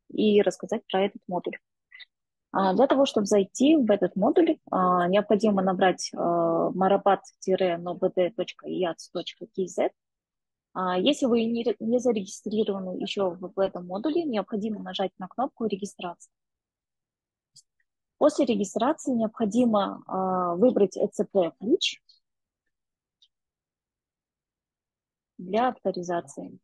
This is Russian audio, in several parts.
и рассказать про этот модуль. Для того, чтобы зайти в этот модуль, необходимо набрать marabat-nobd.iats.kz. Если вы не зарегистрированы еще в этом модуле, необходимо нажать на кнопку «Регистрация». После регистрации необходимо выбрать ECP-ключ для авторизации.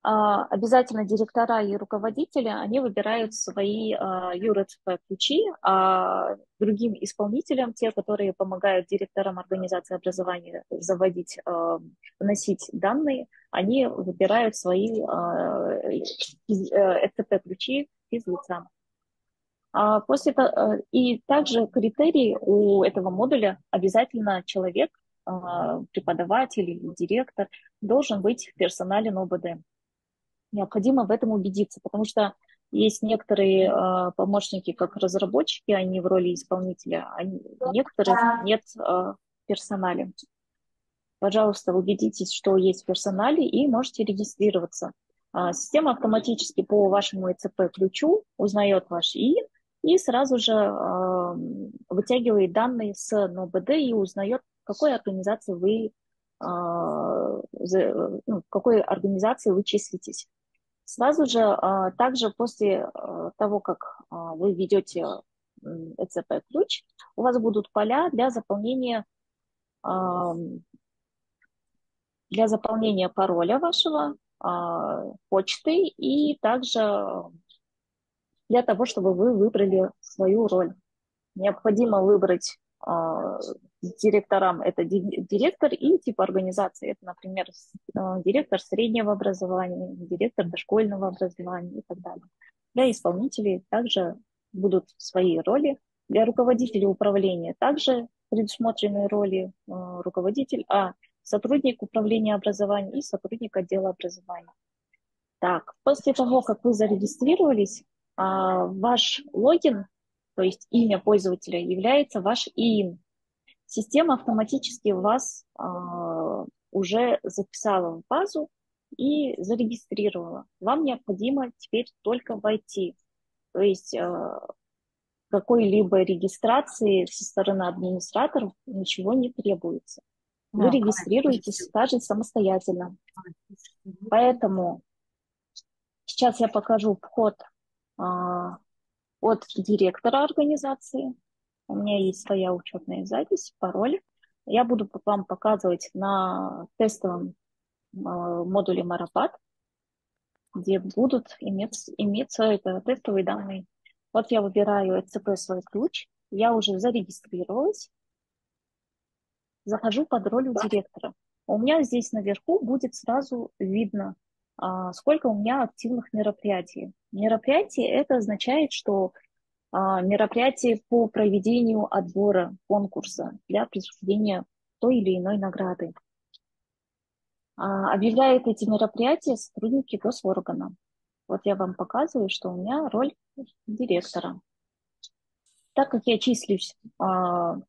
Обязательно директора и руководители, они выбирают свои URCP-ключи, а другим исполнителям, те, которые помогают директорам организации образования вносить данные, они выбирают свои ECP-ключи физлицам. И также критерий у этого модуля обязательно человек, преподаватель или директор должен быть в персонале НОБД. Необходимо в этом убедиться, потому что есть некоторые помощники, как разработчики, они в роли исполнителя, а некоторых нет в персонале. Пожалуйста, убедитесь, что есть в персонале, и можете регистрироваться. Система автоматически по вашему ECP-ключу узнает ваш ИИН и сразу же вытягивает данные с НОБД и узнает, в какой организации в какой организации вы числитесь. Сразу же, также после того, как вы введете ECP-ключ, у вас будут поля для заполнения пароля вашего, почты и также для того, чтобы вы выбрали свою роль. Необходимо выбрать директорам, это директор и тип организации. Это, например, директор среднего образования, директор дошкольного образования и так далее. Для исполнителей также будут свои роли. Для руководителей управления также предусмотрены роли сотрудник управления образованием и сотрудник отдела образования. Так, после того, как вы зарегистрировались, ваш логин, то есть имя пользователя, является ваш ИИН. Система автоматически вас уже записала в базу и зарегистрировала. Вам необходимо теперь только войти. То есть какой-либо регистрации со стороны администраторов ничего не требуется. Вы регистрируетесь также самостоятельно. Поэтому сейчас я покажу вход от директора организации. У меня есть своя учетная запись, пароль. Я буду вам показывать на тестовом модуле Marabat, где будут иметься тестовые данные. Вот я выбираю ECP свой ключ. Я уже зарегистрировалась. Захожу под роль директора. У меня здесь наверху будет сразу видно, сколько у меня активных мероприятий. Мероприятие это означает, что мероприятие по проведению отбора конкурса для присуждения той или иной награды. Объявляют эти мероприятия сотрудники госоргана. Вот я вам показываю, что у меня роль директора. Так как я числюсь в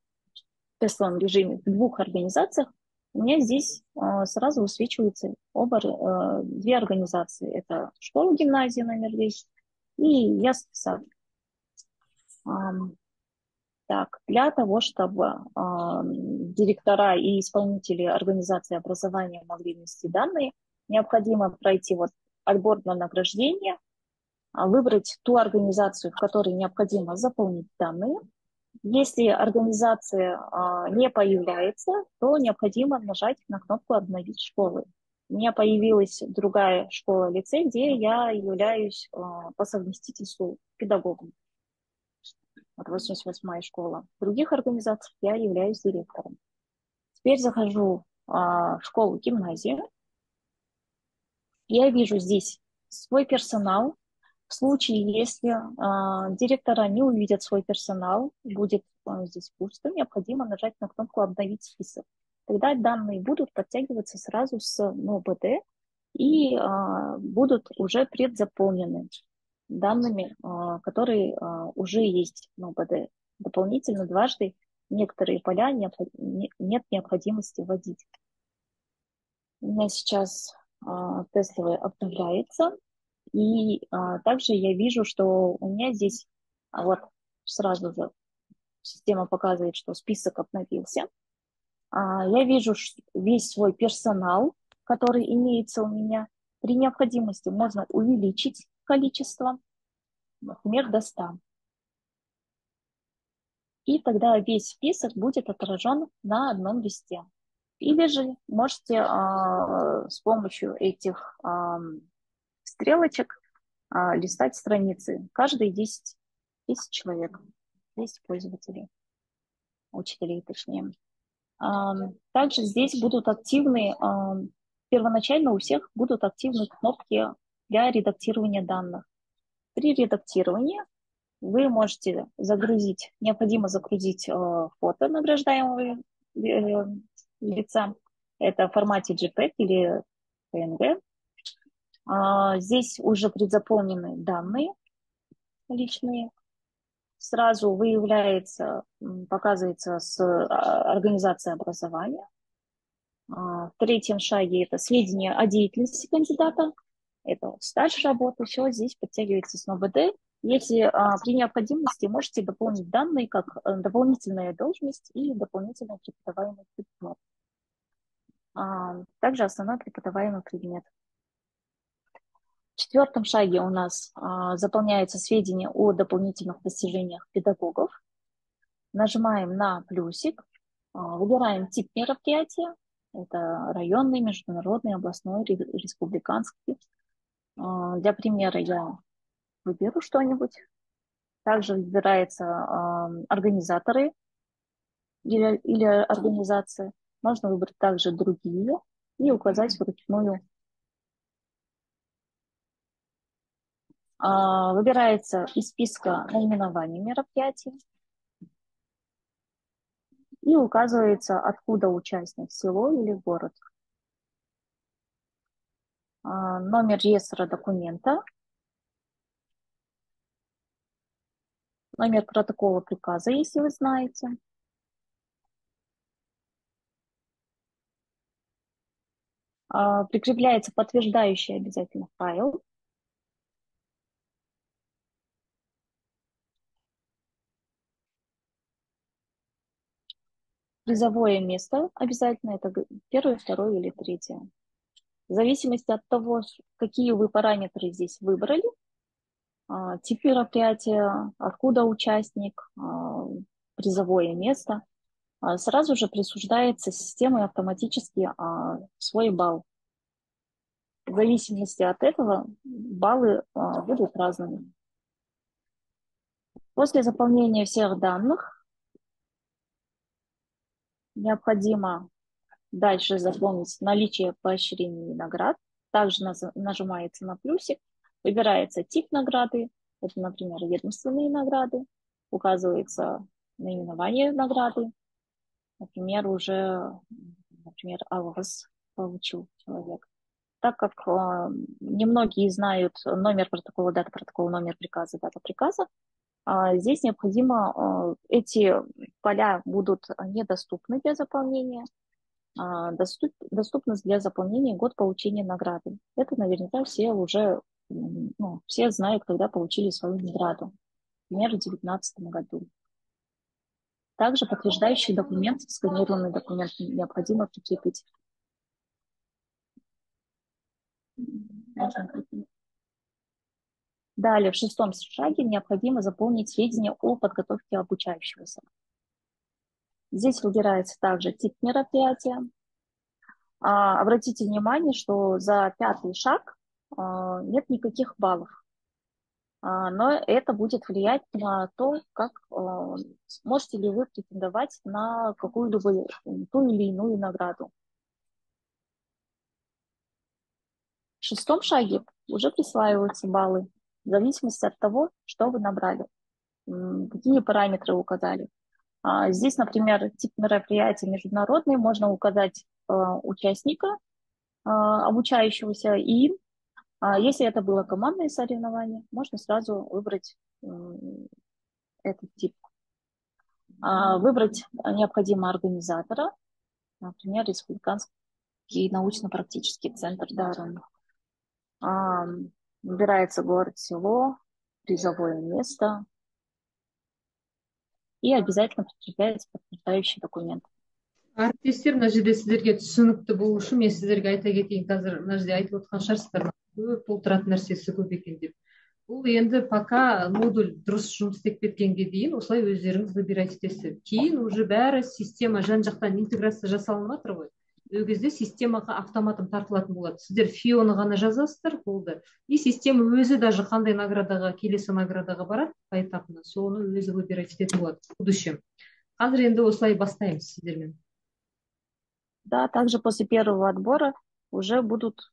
тестовом режиме в двух организациях, у меня здесь сразу высвечиваются две организации. Это школа-гимназия номер 10 и ясный сад. Так, для того, чтобы директора и исполнители организации образования могли внести данные, необходимо пройти отбор на награждение, выбрать ту организацию, в которой необходимо заполнить данные. Если организация не появляется, то необходимо нажать на кнопку «Обновить школы». У меня появилась другая школа-лицей, где я являюсь по совместительству педагогом. 88-я школа. В других организациях я являюсь директором. Теперь захожу в школу-гимназию. Я вижу здесь свой персонал. В случае, если директора не увидят свой персонал, будет здесь пусто, необходимо нажать на кнопку «Обновить список». Тогда данные будут подтягиваться сразу с НОБД и будут уже предзаполнены данными, которые уже есть в НОБД. Дополнительно дважды некоторые поля нет необходимости вводить. У меня сейчас тестовый обновляется. И также я вижу, что у меня здесь вот сразу же система показывает, что список обновился. Я вижу весь свой персонал, который имеется у меня. При необходимости можно увеличить количество, например, до 100. И тогда весь список будет отражен на одном листе. Или же можете с помощью этих стрелочек листать страницы. Каждые 10 человек, 10 пользователей, учителей точнее. Также здесь будут активны, первоначально у всех будут активны кнопки для редактирования данных. При редактировании вы можете загрузить, необходимо загрузить фото награждаемого лица. Это в формате JPEG или PNG. Здесь уже предзаполнены данные личные. Сразу выявляется, показывается с организацией образования. В третьем шаге это сведения о деятельности кандидата. Это вот стаж работы. Все здесь подтягивается с НОБД. Если при необходимости можете дополнить данные как дополнительная должность и дополнительный преподаваемый предмет. Также основной преподаваемый предмет. В четвертом шаге у нас заполняются сведения о дополнительных достижениях педагогов. Нажимаем на плюсик, выбираем тип мероприятия. Это районный, международный, областной, республиканский. Для примера я выберу что-нибудь. Также выбираются организаторы или организации. Можно выбрать также другие и указать вручную. Выбирается из списка наименований мероприятий и указывается, откуда участник, село или город. Номер реестра документа, номер протокола приказа, если вы знаете. Прикрепляется подтверждающий обязательно файл. Призовое место обязательно, это первое, второе или третье. В зависимости от того, какие вы параметры здесь выбрали, тип мероприятия, откуда участник, призовое место, сразу же присуждается системой автоматически свой балл. В зависимости от этого баллы будут разными. После заполнения всех данных необходимо дальше заполнить наличие поощрений и наград. Также нажимается на плюсик, выбирается тип награды, это, например, ведомственные награды, указывается наименование награды, например, АЛВАС получил человек. Так как немногие знают номер протокола, дата протокола, номер приказа, дата приказа, здесь необходимо, эти поля будут недоступны для заполнения, доступность для заполнения год получения награды. Это наверняка все уже, все знают, когда получили свою награду. Например, в 2019 году. Также подтверждающий документ, сканированный документ необходимо прикрепить. Далее, в шестом шаге необходимо заполнить сведения о подготовке обучающегося. Здесь выбирается также тип мероприятия. Обратите внимание, что за пятый шаг нет никаких баллов. Но это будет влиять на то, как сможете ли вы претендовать на какую-либо ту или иную награду. В шестом шаге уже присваиваются баллы в зависимости от того, что вы набрали, какие параметры указали. Здесь, например, тип мероприятия международный, можно указать участника, обучающегося, и если это было командное соревнование, можно сразу выбрать этот тип. Выбрать необходимо организатора, например, Республиканский научно-практический центр Дарвин. Выбирается город, село, призовое место и обязательно прикрепляется подтверждающий документ. Әріптестер, мына жерде сіздерге түсінікті болу үшін мен сіздерге айта кетейін. Қазір мына жерде айтып отқан шығарсыздар, көп толтыратын нәрсесі көп екен деп. Бұл енді пока модуль дұрыс жұмыс істеп кеткенге дейін осылай өздеріңіз выбирать етесіздер. Кейін уже бәрі система жан жақтан интеграция жасалынып жатыр ғой. Ол кезде системаға автоматом тартылатын болады. Сіздер фионы ғана жазасыздар, болды. И система өзі даже қандай наградаға, келесі наградаға барады поэтапно, соны өзі выбирать ететін болады в будущем. Қазір енді осылай бастаймыз сіздермен. Да, также после первого отбора уже будут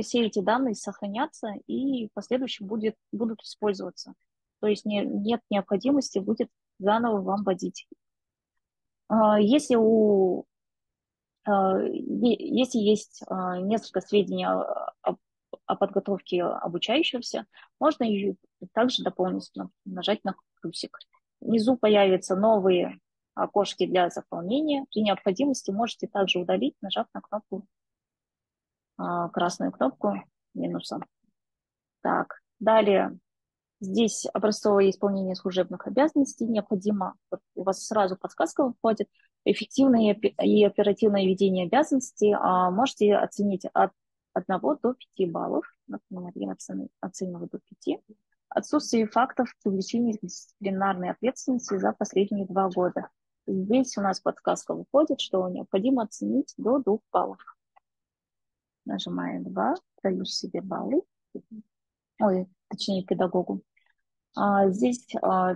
все эти данные сохраняться и в последующем будут использоваться. То есть нет необходимости будет заново вам вводить. Если если есть несколько сведений о подготовке обучающегося, можно ее также дополнить, нажать на плюсик. Внизу появятся новые окошки для заполнения. При необходимости можете также удалить, нажав на кнопку, красную кнопку минуса. Так, далее здесь образцовое исполнение служебных обязанностей. Необходимо, вот у вас сразу подсказка выходит, эффективное и оперативное ведение обязанностей. Можете оценить от 1 до 5 баллов. Например, я оцениваю до 5. Отсутствие фактов привлечения к дисциплинарной ответственности за последние 2 года. Здесь у нас подсказка выходит, что необходимо оценить до 2 баллов. Нажимаем 2, даю себе баллы. Ой, точнее, педагогу. Здесь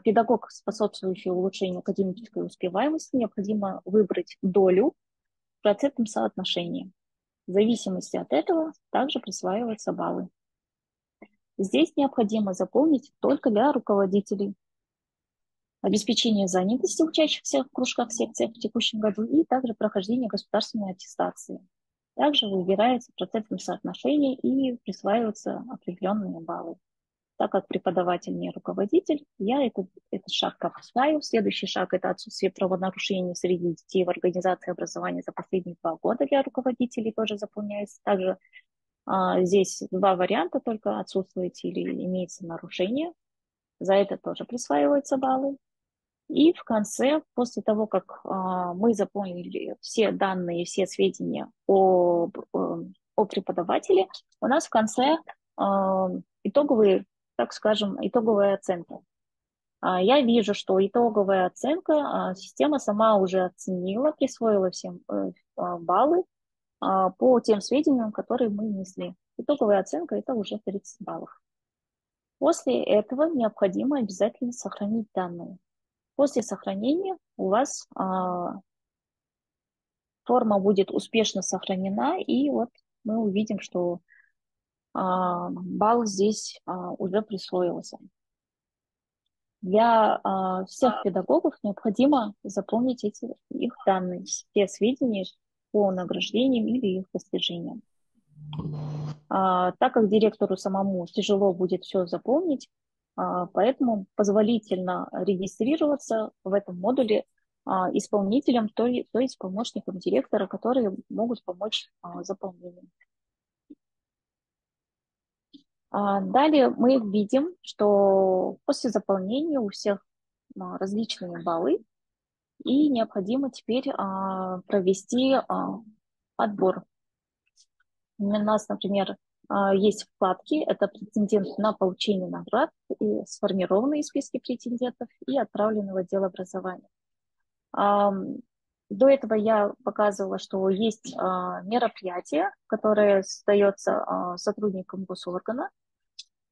педагог, способствующий улучшению академической успеваемости, необходимо выбрать долю в процентном соотношении. В зависимости от этого также присваиваются баллы. Здесь необходимо заполнить только для руководителей. Обеспечение занятости учащихся в кружках, секциях в текущем году и также прохождение государственной аттестации. Также выбирается в процентном соотношении и присваиваются определенные баллы. Так как преподаватель не руководитель, я этот шаг пропускаю. Следующий шаг – это отсутствие правонарушений среди детей в организации образования за последние 2 года для руководителей тоже заполняется. Также здесь 2 варианта только: отсутствует или имеется нарушение. За это тоже присваиваются баллы. И в конце, после того, как мы заполнили все данные, все сведения о преподавателе, у нас в конце итоговая оценка. Я вижу, что итоговая оценка система сама уже оценила, присвоила всем баллы по тем сведениям, которые мы внесли. Итоговая оценка – это уже 30 баллов. После этого необходимо обязательно сохранить данные. После сохранения у вас форма будет успешно сохранена, и вот мы увидим, что балл здесь уже присвоился. Для всех педагогов необходимо заполнить их данные, все сведения по награждениям или их достижениям. Так как директору самому тяжело будет все заполнить, поэтому позволительно регистрироваться в этом модуле исполнителям, то есть помощникам директора, которые могут помочь заполнению. Далее мы видим, что после заполнения у всех различные баллы, и необходимо теперь провести отбор. У нас, например, есть вкладки, это претендент на получение наград, и сформированные списки претендентов и отправлены в отдел образования. До этого я показывала, что есть мероприятие, которое создается сотрудником госоргана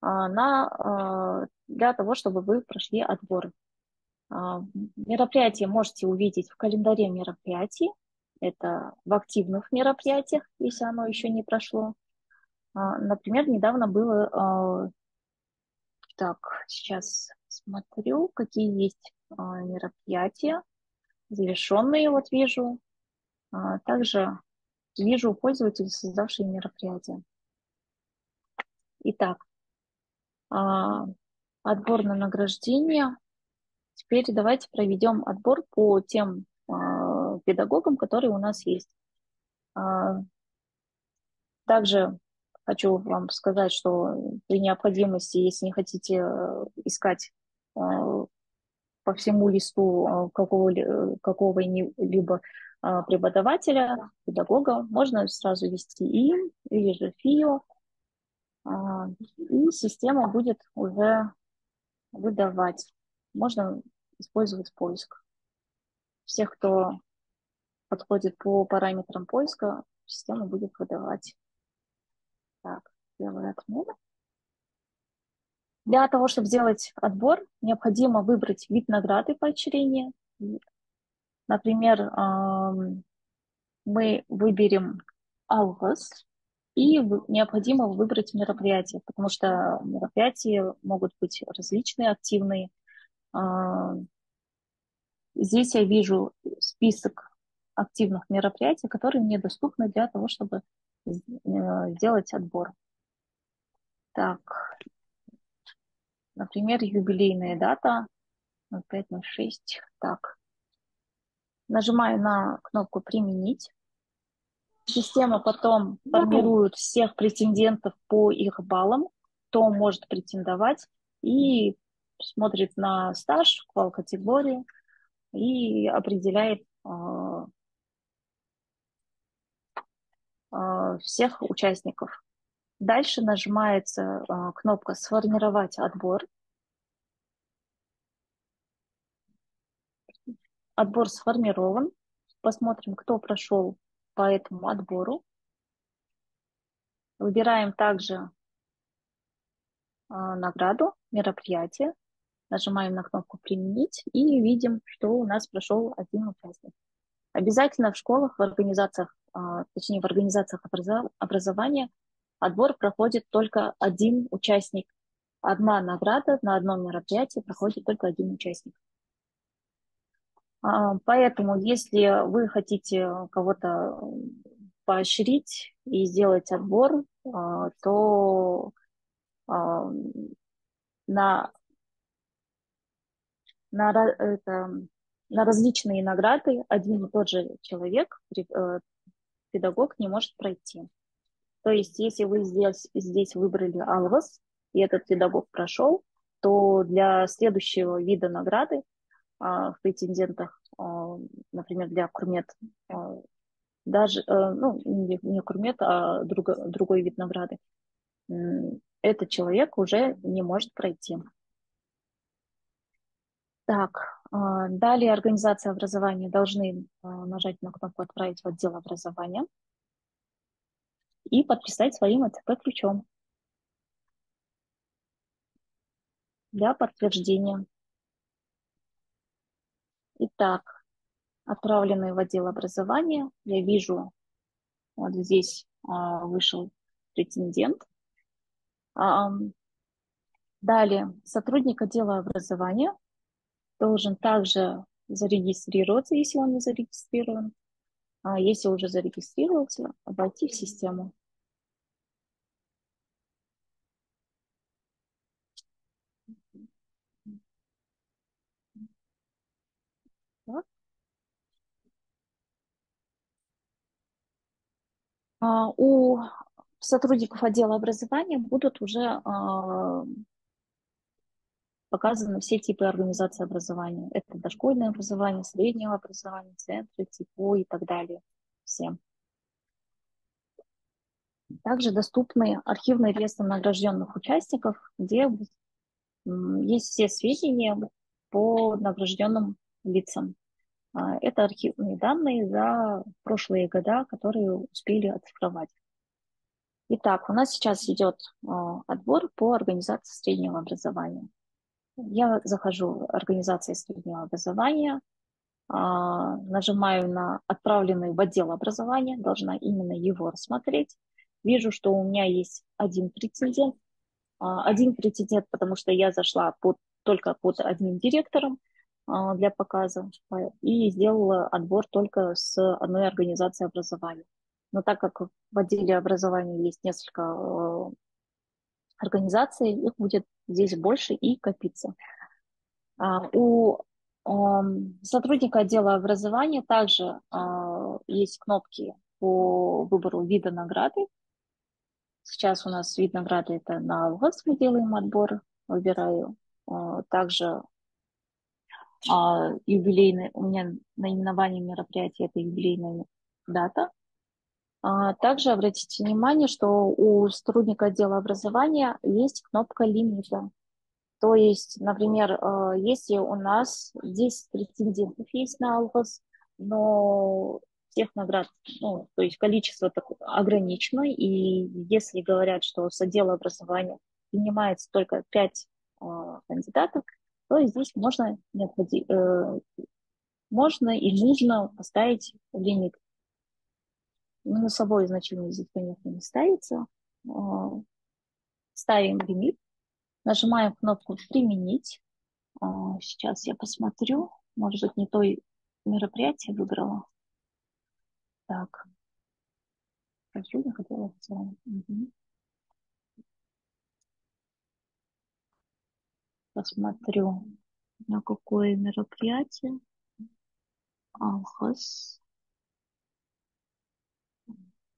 для того, чтобы вы прошли отбор. Мероприятие можете увидеть в календаре мероприятий. Это в активных мероприятиях, если оно еще не прошло. Например, недавно было... Так, сейчас смотрю, какие есть мероприятия. Завершенные вот вижу. Также вижу пользователей, создавшие мероприятия. Итак, отбор на награждение. Теперь давайте проведем отбор по тем педагогам, которые у нас есть. Также хочу вам сказать, что при необходимости, если не хотите искать по всему листу какого-либо преподавателя, педагога, можно сразу ввести им или же ФИО, и система будет уже выдавать. Можно использовать поиск. Всех, кто подходит по параметрам поиска, система будет выдавать. Так, первая отмена. Для того, чтобы сделать отбор, необходимо выбрать вид награды поощрения. Например, мы выберем Алгос, и необходимо выбрать мероприятие, потому что мероприятия могут быть различные, активные. Здесь я вижу список активных мероприятий, которые мне доступны для того, чтобы сделать отбор. Так, например, юбилейная дата 0506. Так, нажимаю на кнопку «Применить». Система потом формирует всех претендентов по их баллам, кто может претендовать, и смотрит на стаж, квал-категории и определяет всех участников. Дальше нажимается кнопка «Сформировать отбор». Отбор сформирован. Посмотрим, кто прошел по этому отбору. Выбираем также награду, мероприятие. Нажимаем на кнопку «Применить» и видим, что у нас прошел один участник. Обязательно в школах, в организациях, точнее в организациях образования отбор проходит только один участник. Одна награда на одном мероприятии проходит только один участник. Поэтому, если вы хотите кого-то поощрить и сделать отбор, то на различные награды один и тот же человек, педагог, не может пройти. То есть, если вы здесь выбрали Алвас, и этот педагог прошел, то для следующего вида награды в претендентах, например, для Курмет, даже, ну, не Курмет, а другой вид награды, этот человек уже не может пройти. Так, далее организация образования должны нажать на кнопку «Отправить в отдел образования» и подписать своим ЭЦП-ключом для подтверждения. Итак, отправленные в отдел образования. Я вижу, вот здесь вышел претендент. Далее, сотрудник отдела образования должен также зарегистрироваться, если он не зарегистрирован. А если уже зарегистрировался, войти в систему. Так. У сотрудников отдела образования будут уже показаны все типы организации образования. Это дошкольное образование, среднее образование, центры, ТИПО и так далее. Всем. Также доступны архивные реестры награжденных участников, где есть все сведения по награжденным лицам. Это архивные данные за прошлые года, которые успели оцифровать. Итак, у нас сейчас идет отбор по организации среднего образования. Я захожу в организацию среднего образования, нажимаю на отправленный в отдел образования, должна именно его рассмотреть. Вижу, что у меня есть один претендент. Один претендент, потому что я зашла только под одним директором для показа и сделала отбор только с одной организацией образования. Но так как в отделе образования есть несколько организаций, их будет здесь больше и копиться. У сотрудника отдела образования также есть кнопки по выбору вида награды. Сейчас у нас вид награды это на алгос, мы делаем отбор, выбираю. Также юбилейный, у меня наименование мероприятия это юбилейная дата. Также обратите внимание, что у сотрудника отдела образования есть кнопка лимита. То есть, например, если у нас 10 претендентов есть на алгос, но всех наград, ну, то есть количество ограничено, и если говорят, что с отдела образования принимается только 5 кандидатов, то здесь можно и нужно поставить лимит. Минусовое значение здесь, конечно, не ставится. Ставим лимит, нажимаем кнопку «Применить». Сейчас я посмотрю. Может быть, не то мероприятие выбрала. Так, хочу, не хотела в целом. Мгм. Посмотрю, на какое мероприятие. Алхаз.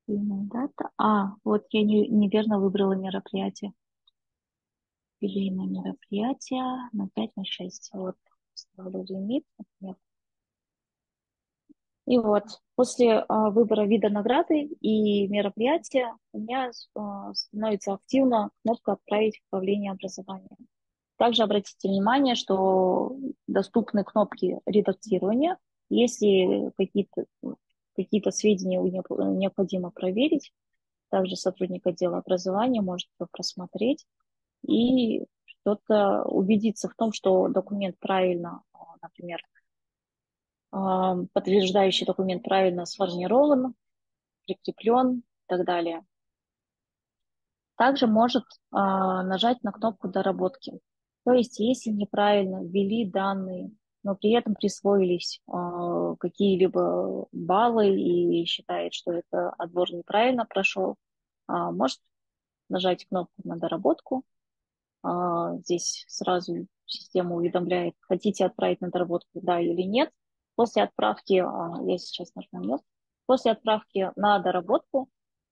Дата. Вот я неверно выбрала мероприятие. Юбилейное мероприятие на 5 на 6. Вот, ставлю лимит, например. И вот, после выбора вида награды и мероприятия у меня становится активна кнопка «Отправить в управление образования». Также обратите внимание, что доступны кнопки редактирования. Если какие-то сведения необходимо проверить, также сотрудник отдела образования может это просмотреть и что-то убедиться в том, что документ правильно, например, подтверждающий документ правильно сформирован, прикреплен и так далее. Также может нажать на кнопку доработки. То есть, если неправильно ввели данные, но при этом присвоились какие-либо баллы и считает, что это отбор неправильно прошел, может нажать кнопку на доработку. Здесь сразу система уведомляет, хотите отправить на доработку, да или нет. После отправки, я сейчас нажму нет, после отправки на доработку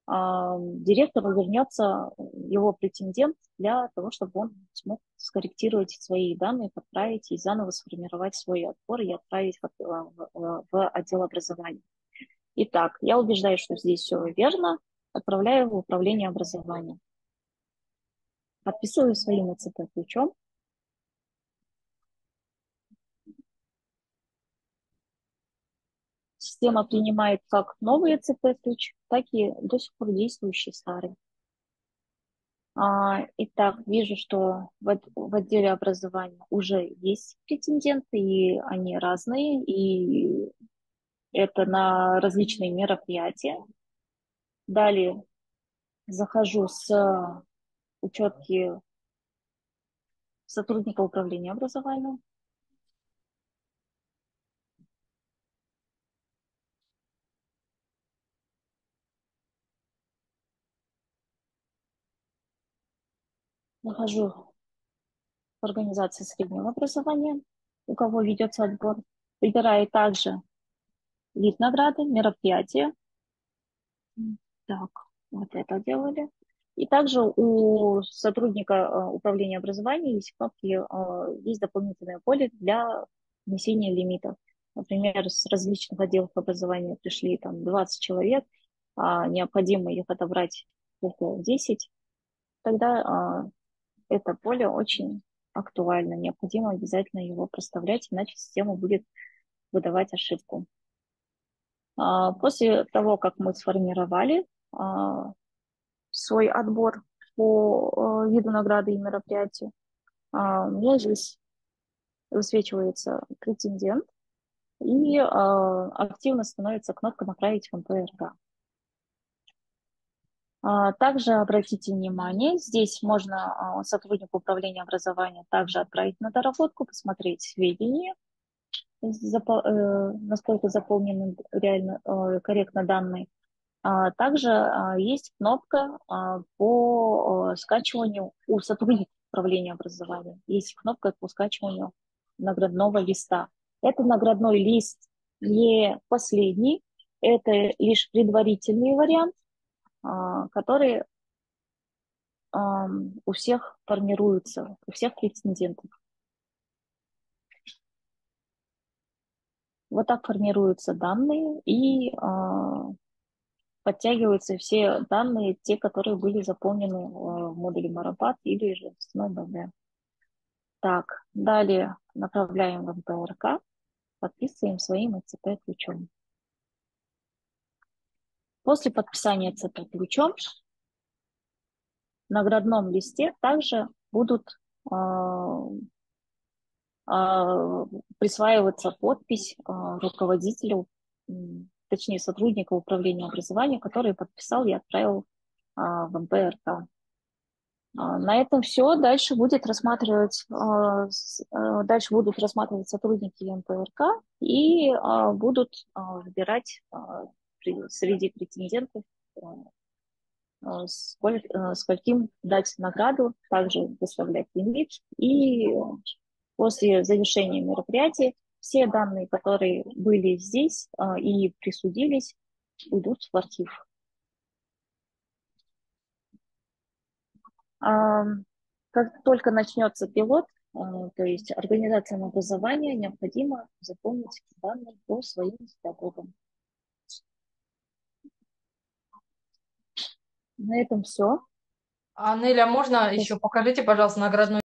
директору вернется его претендент для того, чтобы он смог скорректировать свои данные, подправить и заново сформировать свой отбор и отправить в отдел образования. Итак, я убеждаюсь, что здесь все верно, отправляю в управление образованием. Подписываю своим ЦП-ключом. Система принимает как новый ЦП-ключ, так и до сих пор действующий старый. Итак, вижу, что в отделе образования уже есть претенденты, и они разные, и это на различные мероприятия. Далее захожу с учетки сотрудника управления образованием. Захожу в организацию среднего образования, у кого ведется отбор. Выбираю также вид награды, мероприятие. Так, вот это делали. И также у сотрудника управления образованием есть кнопки, есть дополнительное поле для внесения лимитов. Например, с различных отделов образования пришли там 20 человек, необходимо их отобрать только 10, тогда это поле очень актуально. Необходимо обязательно его проставлять, иначе система будет выдавать ошибку. После того, как мы сформировали свой отбор по виду награды и мероприятию, у меня здесь высвечивается претендент и активно становится кнопка «Направить в МПРК». Также обратите внимание, здесь можно сотруднику управления образования также отправить на доработку, посмотреть сведения, насколько заполнены реально корректно данные. Также есть кнопка по скачиванию у сотрудника управления образованием. Есть кнопка по скачиванию наградного листа. Это наградной лист не последний, это лишь предварительный вариант, который у всех формируется, у всех претендентов. Вот так формируются данные и подтягиваются все данные, те, которые были заполнены в модуле Марабат или же в SnowBB. Так, далее направляем в МПРК, подписываем своим ЦП-ключом. После подписания ЦП-ключом в наградном листе также будут присваиваться подпись руководителю, точнее сотрудника управления образования, который подписал и отправил в МПРК. На этом все. Дальше будут рассматривать сотрудники МПРК и будут выбирать среди претендентов, скольким дать награду, также выставлять лимит. И после завершения мероприятия все данные, которые были здесь и присудились, уйдут в архив. Как только начнется пилот, то есть организациям образования необходимо заполнить данные по своим педагогам. На этом все. Неля, можно еще покажите, пожалуйста, наградной